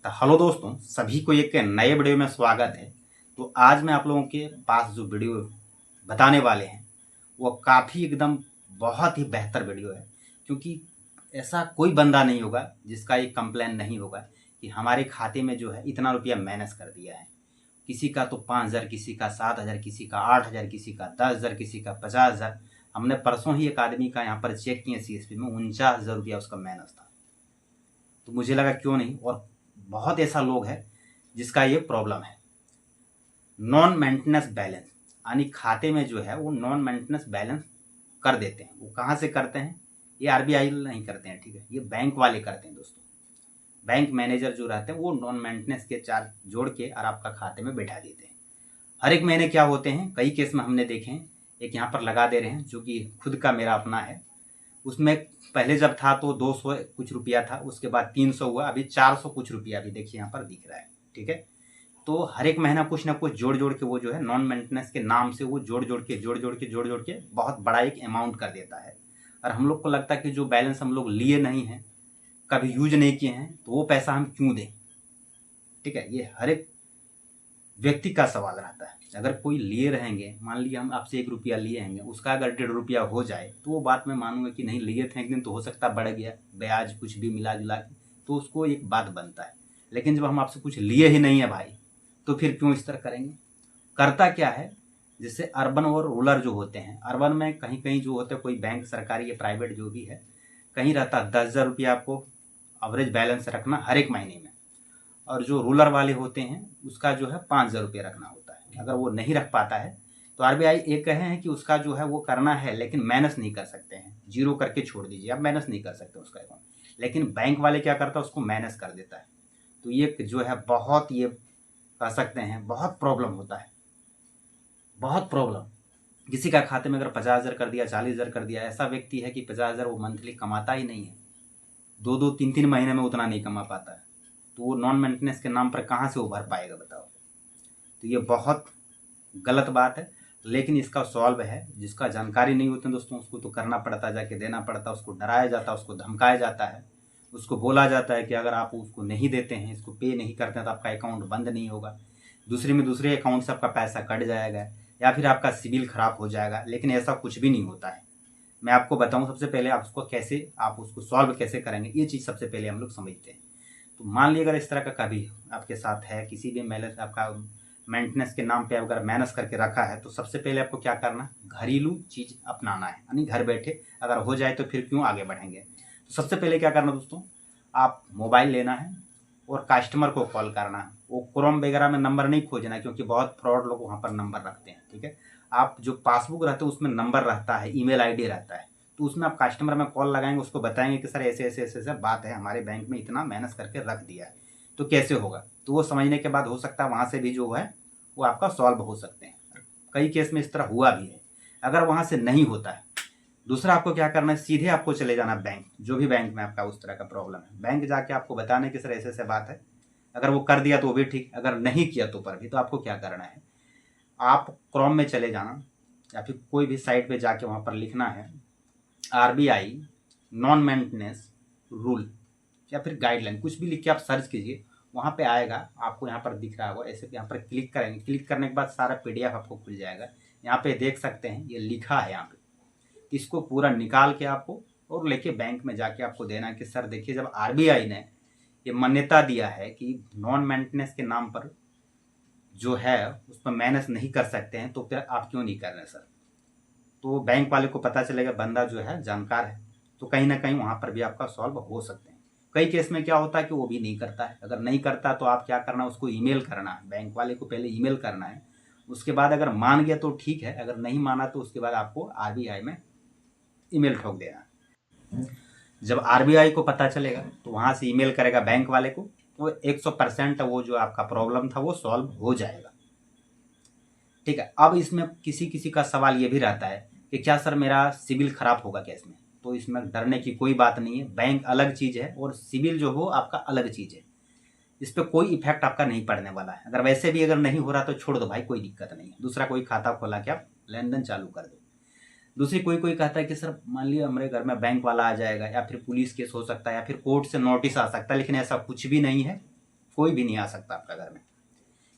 तो हेलो दोस्तों, सभी को एक नए वीडियो में स्वागत है। तो आज मैं आप लोगों के पास जो वीडियो बताने वाले हैं वो काफ़ी एकदम बहुत ही बेहतर वीडियो है, क्योंकि ऐसा कोई बंदा नहीं होगा जिसका ये कंप्लेन नहीं होगा कि हमारे खाते में जो है इतना रुपया माइनस कर दिया है। किसी का तो 5,000, किसी का 7,000, किसी का 8,000, किसी का 10,000, किसी का 50,000। हमने परसों ही एक आदमी का यहाँ पर चेक किया CSP में 49,000 रुपया उसका माइनस था। तो मुझे लगा क्यों नहीं, और बहुत ऐसा लोग है जिसका ये प्रॉब्लम है। नॉन मेंटेनेंस बैलेंस यानी खाते में जो है वो नॉन मेंटेनेंस बैलेंस कर देते हैं। वो कहाँ से करते हैं? ये RBI नहीं करते हैं, ठीक है, ये बैंक वाले करते हैं दोस्तों। बैंक मैनेजर जो रहते हैं वो नॉन मेंटेनेंस के चार्ज जोड़ के और आपका खाते में बैठा देते हैं। हर एक महीने क्या होते हैं, कई केस में हमने देखे हैं। एक यहाँ पर लगा दे रहे हैं जो कि खुद का मेरा अपना है। उसमें पहले जब था तो 200 कुछ रुपया था, उसके बाद 300 हुआ, अभी 400 कुछ रुपया भी देखिए यहाँ पर दिख रहा है, ठीक है। तो हर एक महीना कुछ ना कुछ जोड़ जोड़ के वो जो है नॉन मेंटेनेंस के नाम से वो जोड़ जोड़ के बहुत बड़ा एक अमाउंट कर देता है। और हम लोग को लगता है कि जो बैलेंस हम लोग लिए नहीं हैं, कभी यूज नहीं किए हैं, तो वो पैसा हम क्यों दें, ठीक है। ये हर एक व्यक्ति का सवाल रहता है। अगर कोई लिए रहेंगे, मान लीजिए हम आपसे 1 रुपया लिए हैं, उसका अगर 1.5 रुपया हो जाए तो वो बात मैं मानूंगा कि नहीं, लिए थे एक दिन तो हो सकता बढ़ गया, ब्याज कुछ भी मिला जुला के, तो उसको एक बात बनता है। लेकिन जब हम आपसे कुछ लिए ही नहीं है भाई, तो फिर क्यों इस तरह करेंगे? करता क्या है, जैसे अर्बन और रूरल जो होते हैं, अर्बन में कहीं कहीं जो होते हैं, कोई बैंक सरकारी या प्राइवेट जो भी है, कहीं रहता 10,000 रुपया आपको एवरेज बैलेंस रखना हर एक महीने में। और जो रूरल वाले होते हैं उसका जो है 5,000 रुपये रखना होता है। अगर वो नहीं रख पाता है तो RBI ये कहे हैं कि उसका जो है वो करना है, लेकिन माइनस नहीं कर सकते हैं, जीरो करके छोड़ दीजिए, आप माइनस नहीं कर सकते उसका अकाउंट। लेकिन बैंक वाले क्या करता है, उसको माइनस कर देता है। तो ये जो है बहुत, ये कह सकते हैं बहुत प्रॉब्लम होता है, बहुत प्रॉब्लम। किसी का खाते में अगर 50,000 कर दिया, 40,000 कर दिया, ऐसा व्यक्ति है कि 50,000 वो मंथली कमाता ही नहीं है, 2-2, 3-3 महीने में उतना नहीं कमा पाता है, तो वो नॉन मेंटेनेंस के नाम पर कहाँ से उभर पाएगा बताओ। तो ये बहुत गलत बात है। लेकिन इसका सॉल्व है, जिसका जानकारी नहीं होती दोस्तों उसको तो करना पड़ता, जाके देना पड़ता, उसको डराया जाता है, उसको धमकाया जाता है, उसको बोला जाता है कि अगर आप उसको नहीं देते हैं, इसको पे नहीं करते हैं तो आपका अकाउंट बंद नहीं होगा, दूसरे अकाउंट से आपका पैसा कट जाएगा, या फिर आपका सिबिल खराब हो जाएगा। लेकिन ऐसा कुछ भी नहीं होता है। मैं आपको बताऊं, सबसे पहले आप उसको सॉल्व कैसे करेंगे, ये चीज़ सबसे पहले हम लोग समझते हैं। तो मान लीजिए अगर इस तरह का कभी आपके साथ है, किसी भी मेलेस आपका मेंटेनेंस के नाम पे अगर माइनस करके रखा है, तो सबसे पहले आपको क्या करना, घरेलू चीज़ अपनाना है, यानी घर बैठे अगर हो जाए तो फिर क्यों आगे बढ़ेंगे। तो सबसे पहले क्या करना दोस्तों, आप मोबाइल लेना है और कस्टमर को कॉल करना है। वो क्रोम वगैरह में नंबर नहीं खोजना है, क्योंकि बहुत फ्रॉड लोग वहाँ पर नंबर रखते हैं, ठीक है। आप जो पासबुक रहते हैं उसमें नंबर रहता है, ईमेल ID रहता है, तो उसमें आप कस्टमर में कॉल लगाएंगे, उसको बताएंगे कि सर ऐसे ऐसे ऐसे ऐसे बात है, हमारे बैंक में इतना माइनस करके रख दिया है, तो कैसे होगा। तो वो समझने के बाद हो सकता है वहाँ से भी जो है वो आपका सॉल्व हो सकते हैं। कई केस में इस तरह हुआ भी है। अगर वहाँ से नहीं होता है, दूसरा आपको क्या करना है, सीधे आपको चले जाना बैंक, जो भी बैंक में आपका उस तरह का प्रॉब्लम है, बैंक जाके आपको बताने की सर ऐसे ऐसे बात है। अगर वो कर दिया तो वो भी ठीक, अगर नहीं किया तो पर भी, तो आपको क्या करना है, आप क्रोम में चले जाना या फिर कोई भी साइट पे जाके वहाँ पर लिखना है RBI नॉन मेंटेनेंस रूल या फिर गाइडलाइन, कुछ भी लिख के आप सर्च कीजिए, वहाँ पे आएगा, आपको यहाँ पर दिख रहा होगा, ऐसे यहाँ पर क्लिक करेंगे, क्लिक करने के बाद सारा PDF आपको खुल जाएगा। यहाँ पे देख सकते हैं ये लिखा है यहाँ पे, इसको पूरा निकाल के आपको और लेके बैंक में जाके आपको देना है कि सर देखिए, जब RBI ने ये मान्यता दिया है कि नॉन मेंटेनेंस के नाम पर जो है उस पर माइनस नहीं कर सकते हैं, तो फिर आप क्यों नहीं कर रहे सर। तो बैंक वाले को पता चलेगा बंदा जो है जानकार है, तो कहीं ना कहीं वहाँ पर भी आपका सॉल्व हो सकते हैं। कई केस में क्या होता है कि वो भी नहीं करता है। अगर नहीं करता तो आप क्या करना, उसको ईमेल करना है, बैंक वाले को पहले ईमेल करना है, उसके बाद अगर मान गया तो ठीक है, अगर नहीं माना तो उसके बाद आपको RBI में ईमेल ठोक देना है। जब RBI को पता चलेगा तो वहाँ से ईमेल करेगा बैंक वाले को, तो 100% वो जो आपका प्रॉब्लम था वो सॉल्व हो जाएगा, ठीक है। अब इसमें किसी किसी का सवाल ये भी रहता है कि क्या सर मेरा सिबिल खराब होगा क्या इसमें, तो इसमें डरने की कोई बात नहीं है। बैंक अलग चीज़ है और सिबिल जो हो आपका अलग चीज़ है, इस पर कोई इफेक्ट आपका नहीं पड़ने वाला है। अगर वैसे भी अगर नहीं हो रहा तो छोड़ दो भाई, कोई दिक्कत नहीं है, दूसरा कोई खाता खोला के आप लेन देन चालू कर दो। दूसरी कोई कोई कहता है कि सर मान लिया हमारे घर में बैंक वाला आ जाएगा, या फिर पुलिस केस हो सकता है, या फिर कोर्ट से नोटिस आ सकता है, लेकिन ऐसा कुछ भी नहीं है। कोई भी नहीं आ सकता आपका घर में,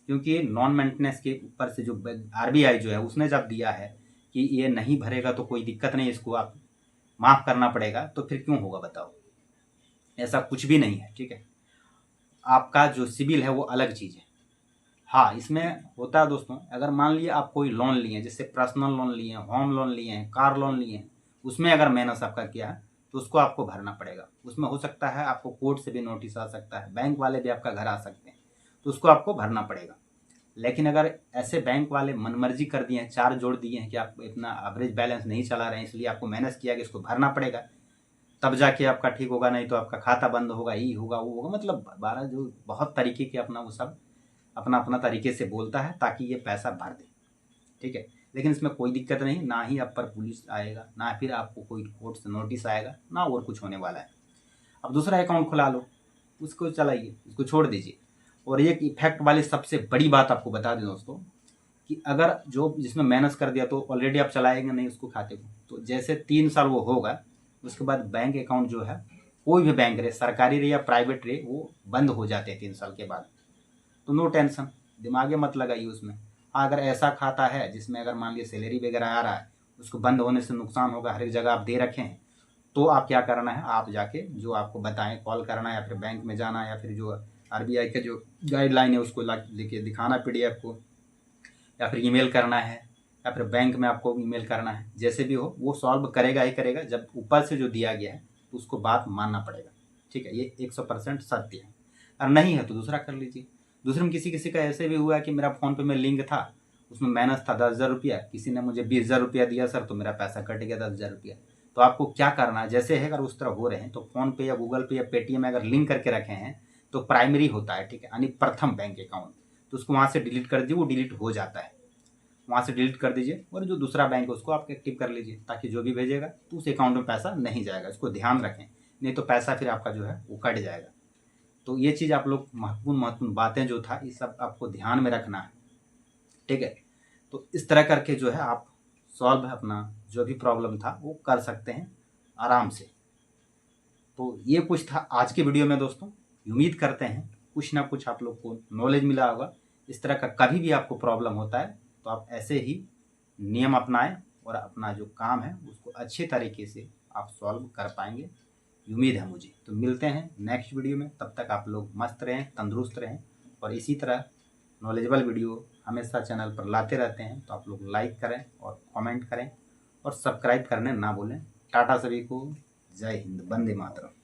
क्योंकि नॉन मेंटेनेंस के ऊपर से जो आरबीआई जो है उसने जब दिया है कि ये नहीं भरेगा तो कोई दिक्कत नहीं, इसको आप माफ़ करना पड़ेगा, तो फिर क्यों होगा बताओ? ऐसा कुछ भी नहीं है। ठीक है, आपका जो सिबिल है वो अलग चीज़ है। हाँ, इसमें होता है दोस्तों, अगर मान लिया आप कोई लोन लिए हैं, जैसे पर्सनल लोन लिए हैं, होम लोन लिए हैं, कार लोन लिए हैं, उसमें अगर माइनस आपका किया है तो उसको आपको भरना पड़ेगा। उसमें हो सकता है आपको कोर्ट से भी नोटिस आ सकता है, बैंक वाले भी आपका घर आ सकते हैं, तो उसको आपको भरना पड़ेगा। लेकिन अगर ऐसे बैंक वाले मनमर्जी कर दिए हैं, चार्ज जोड़ दिए हैं कि आप इतना एवरेज बैलेंस नहीं चला रहे हैं, इसलिए आपको माइनस किया कि इसको भरना पड़ेगा, तब जाके आपका ठीक होगा, नहीं तो आपका खाता बंद होगा, ये होगा वो होगा, मतलब 12 जो बहुत तरीके के अपना वो सब अपना अपना तरीके से बोलता है ताकि ये पैसा भर दे। ठीक है, लेकिन इसमें कोई दिक्कत नहीं, ना ही आप पर पुलिस आएगा, ना फिर आपको कोई कोर्ट से नोटिस आएगा, ना और कुछ होने वाला है। अब दूसरा अकाउंट खुला लो, उसको चलाइए, उसको छोड़ दीजिए। और एक इफेक्ट वाली सबसे बड़ी बात आपको बता दें दोस्तों, कि अगर जो जिसमें माइनस कर दिया तो ऑलरेडी आप चलाएंगे नहीं उसको खाते को, तो जैसे 3 साल वो होगा उसके बाद बैंक अकाउंट जो है, कोई भी बैंक रहे, सरकारी रहे या प्राइवेट रहे, वो बंद हो जाते हैं 3 साल के बाद। तो नो टेंशन, दिमागे मत लगाइए उसमें। हाँ, अगर ऐसा खाता है जिसमें अगर मान लीजिए सैलरी वगैरह आ रहा है, उसको बंद होने से नुकसान होगा, हर एक जगह आप दे रखे हैं, तो आप क्या करना है, आप जाके जो आपको बताएं कॉल करना है, या फिर बैंक में जाना है, या फिर जो आरबीआई का जो गाइडलाइन है उसको लेके दिखाना पीडीएफ को, या फिर ईमेल करना है, या फिर बैंक में आपको ईमेल करना है। जैसे भी हो वो सॉल्व करेगा ही करेगा, जब ऊपर से जो दिया गया है तो उसको बात मानना पड़ेगा। ठीक है, ये 100% सत्य है। और नहीं है तो दूसरा कर लीजिए। दूसरे में किसी किसी का ऐसे भी हुआ कि मेरा फ़ोन पे में लिंक था, उसमें माइनस था 10,000 रुपया, किसी ने मुझे 20,000 रुपया दिया सर, तो मेरा पैसा कट गया 10,000 रुपया। तो आपको क्या करना है, जैसे है अगर उस तरह हो रहे हैं तो फ़ोन पे या गूगल पे या पेटीएम में अगर लिंक करके रखे हैं तो प्राइमरी होता है, ठीक है, यानी प्रथम बैंक अकाउंट, तो उसको वहाँ से डिलीट कर दीजिए, वो डिलीट हो जाता है, वहाँ से डिलीट कर दीजिए। और जो दूसरा बैंक है उसको आप एक्टिव कर लीजिए, ताकि जो भी भेजेगा तो उस अकाउंट में पैसा नहीं जाएगा। इसको ध्यान रखें, नहीं तो पैसा फिर आपका जो है वो कट जाएगा। तो ये चीज़ आप लोग महत्वपूर्ण बातें जो था ये सब आपको ध्यान में रखना है। ठीक है, तो इस तरह करके जो है आप सॉल्व अपना जो भी प्रॉब्लम था वो कर सकते हैं आराम से। तो ये कुछ था आज की वीडियो में दोस्तों। उम्मीद करते हैं कुछ ना कुछ आप लोग को नॉलेज मिला होगा। इस तरह का कभी भी आपको प्रॉब्लम होता है तो आप ऐसे ही नियम अपनाएं और अपना जो काम है उसको अच्छे तरीके से आप सॉल्व कर पाएंगे, उम्मीद है मुझे। तो मिलते हैं नेक्स्ट वीडियो में, तब तक आप लोग मस्त रहें, तंदुरुस्त रहें, और इसी तरह नॉलेजेबल वीडियो हमेशा चैनल पर लाते रहते हैं। तो आप लोग लाइक करें और कमेंट करें और सब्सक्राइब करने ना भूलें। टाटा सभी को, जय हिंद, वंदे मातरम।